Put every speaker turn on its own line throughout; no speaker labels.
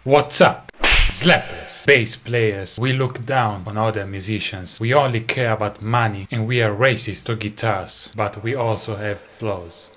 What's up? Slappers, bass players, we look down on other musicians. We only care about money and we are racist to guitars, but we also have flaws.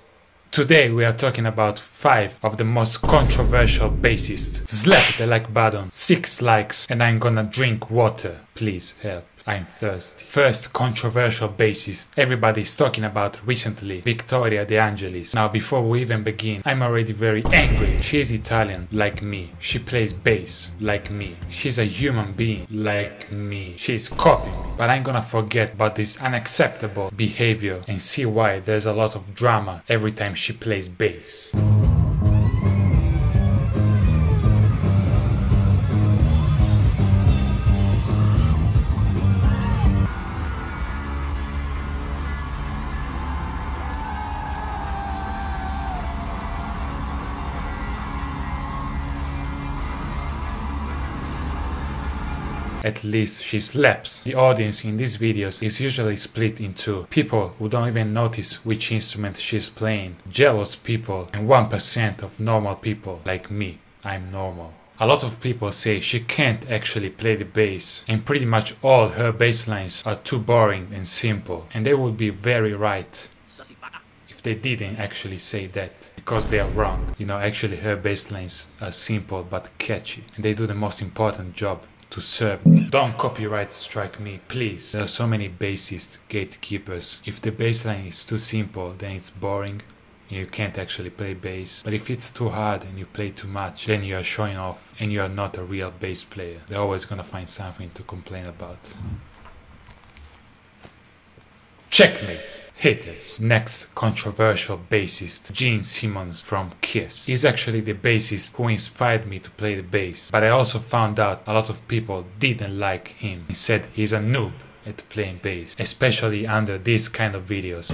Today we are talking about 5 of the most controversial bassists. Slap the like button, 6 likes, and I'm gonna drink water. Please help. I'm thirsty. First controversial bassist everybody's talking about recently, Victoria De Angelis. Now before we even begin, I'm already very angry. She's Italian, like me. She plays bass, like me. She's a human being, like me. She's copying me. But I'm gonna forget about this unacceptable behavior and see why there's a lot of drama every time she plays bass. At least she slaps. The audience in these videos is usually split into people who don't even notice which instrument she's playing, jealous people, and 1% of normal people like me. I'm normal. A lot of people say she can't actually play the bass, and pretty much all her bass lines are too boring and simple, and they would be very right if they didn't actually say that, because they are wrong. You know, actually her bass lines are simple but catchy, and they do the most important job, to serve me. Don't copyright strike me, please. There are so many bassist gatekeepers. If the bass line is too simple, then it's boring and you can't actually play bass. But if it's too hard and you play too much, then you are showing off and you are not a real bass player. They're always gonna find something to complain about. Checkmate. Haters. Next controversial bassist, Gene Simmons from Kiss. He's actually the bassist who inspired me to play the bass, but I also found out a lot of people didn't like him and said he's a noob at playing bass, especially under these kind of videos.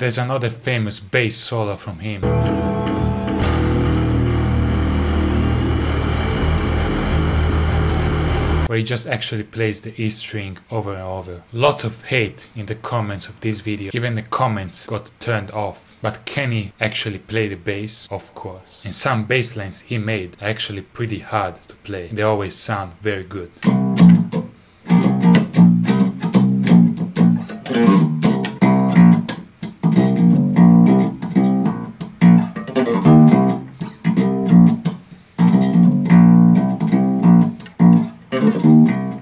There's another famous bass solo from him, where he just actually plays the E string over and over. Lots of hate in the comments of this video. Even the comments got turned off. But can he actually play the bass? Of course. And some bass lines he made are actually pretty hard to play. They always sound very good.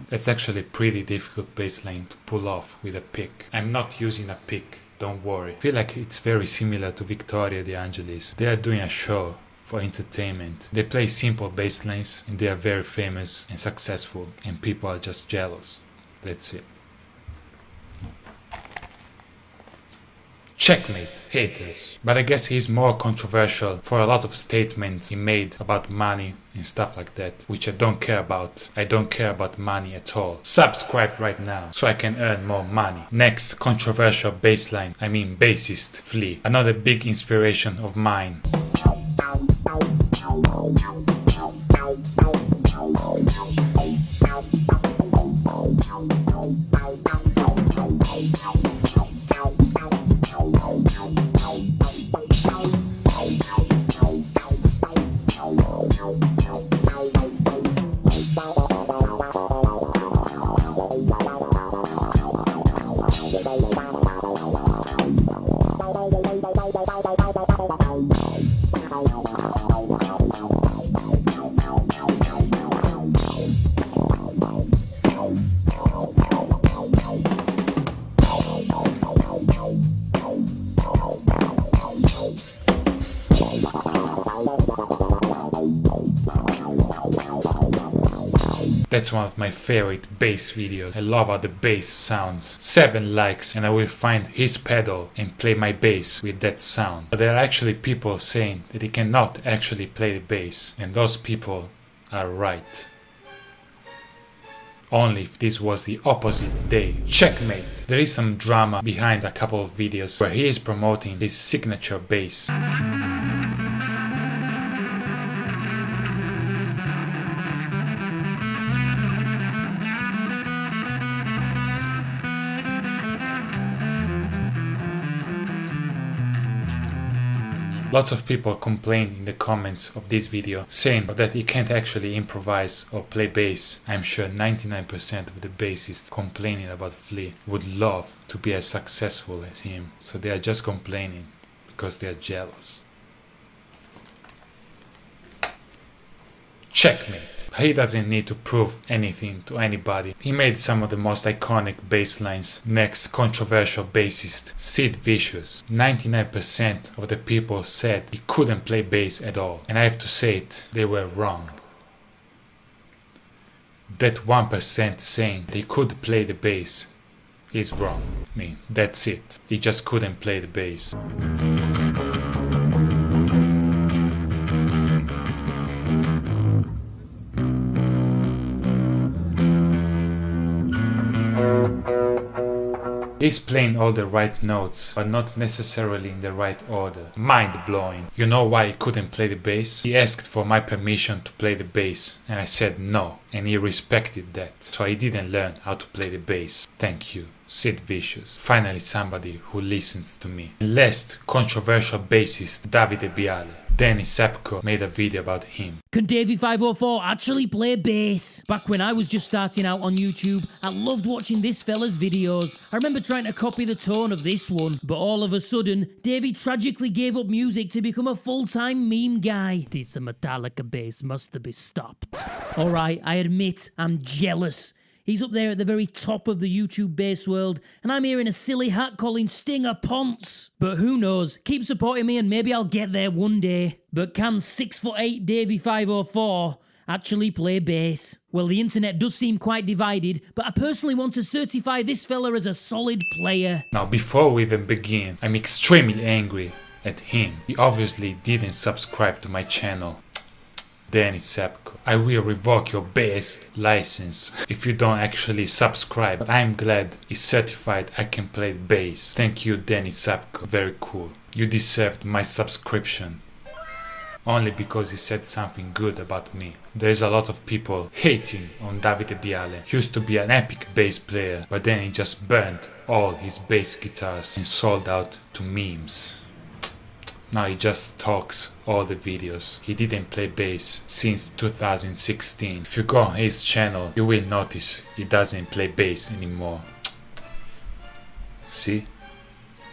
It's actually a pretty difficult bass line to pull off with a pick. I'm not using a pick, don't worry. I feel like it's very similar to Victoria De Angelis. They are doing a show for entertainment. They play simple bass lines and they are very famous and successful, and people are just jealous. That's it. Checkmate. Haters. But I guess he's more controversial for a lot of statements he made about money and stuff like that, which I don't care about. I don't care about money at all. Subscribe right now so I can earn more money. Next controversial bassist, Flea. Another big inspiration of mine. That's one of my favorite bass videos. I love how the bass sounds. 7 likes and I will find his pedal and play my bass with that sound. But there are actually people saying that he cannot actually play the bass, and those people are right. Only if this was the opposite day. Checkmate! There is some drama behind a couple of videos where he is promoting his signature bass. Lots of people complain in the comments of this video saying that he can't actually improvise or play bass. I'm sure 99% of the bassists complaining about Flea would love to be as successful as him. So they are just complaining because they are jealous. Checkmate. He doesn't need to prove anything to anybody. He made some of the most iconic bass lines. Next controversial bassist, Sid Vicious. 99% of the people said he couldn't play bass at all. And I have to say it, they were wrong. That 1% saying that he could play the bass is wrong. I mean, that's it. He just couldn't play the bass. He's playing all the right notes, but not necessarily in the right order. Mind blowing. You know why he couldn't play the bass? He asked for my permission to play the bass, and I said no, and he respected that. So he didn't learn how to play the bass. Thank you, Sid Vicious. Finally somebody who listens to me. Last controversial bassist, Davide Biale. Danny Sapko made a video about him.
Can Davey 504 actually play bass? Back when I was just starting out on YouTube, I loved watching this fella's videos. I remember trying to copy the tone of this one, but all of a sudden, Davey tragically gave up music to become a full-time meme guy. This Metallica bass must be stopped. Alright, I admit, I'm jealous. He's up there at the very top of the YouTube bass world, and I'm here in a silly hat calling Sting a ponce. But who knows, keep supporting me and maybe I'll get there one day. But can 6'8" Davey 504 actually play bass? Well, the internet does seem quite divided, but I personally want to certify this fella as a solid player.
Now, before we even begin, I'm extremely angry at him. He obviously didn't subscribe to my channel. Danny Sapko, I will revoke your bass license if you don't actually subscribe. But I'm glad it's certified I can play bass. Thank you, Danny Sapko. Very cool. You deserved my subscription. Only because he said something good about me. There's a lot of people hating on Davide Biale. He used to be an epic bass player, but then he just burned all his bass guitars and sold out to memes. Now he just talks all the videos. He didn't play bass since 2016. If you go on his channel, you will notice he doesn't play bass anymore. See?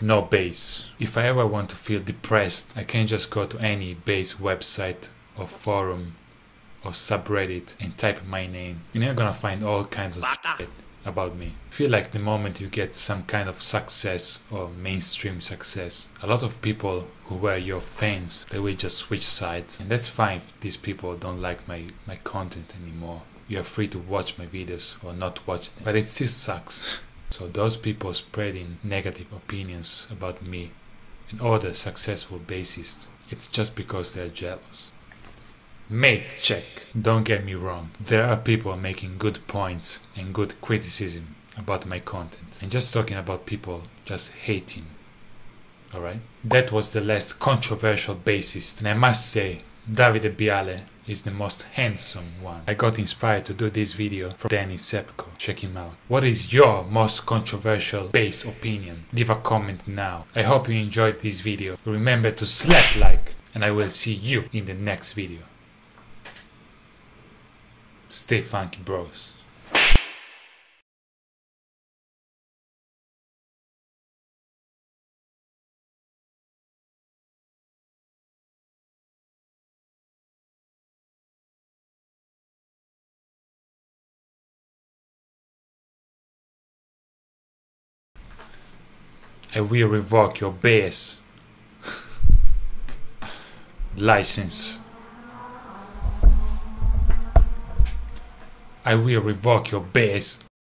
No bass. If I ever want to feel depressed, I can just go to any bass website or forum or subreddit and type my name. You're not gonna find all kinds of shit about me. I feel like the moment you get some kind of success or mainstream success, a lot of people who were your fans, they will just switch sides. And that's fine if these people don't like my content anymore. You're free to watch my videos or not watch them. But it still sucks. So those people spreading negative opinions about me and other successful bassists, it's just because they're jealous. Mate check. Don't get me wrong. There are people making good points and good criticism about my content. And just talking about people just hating. Alright? That was the last controversial bassist. And I must say, Davide Biale is the most handsome one. I got inspired to do this video from Danny Sapko. Check him out. What is your most controversial bass opinion? Leave a comment now. I hope you enjoyed this video. Remember to slap like, and I will see you in the next video. Stay funky, bros. I will revoke your bass license. I will revoke your bass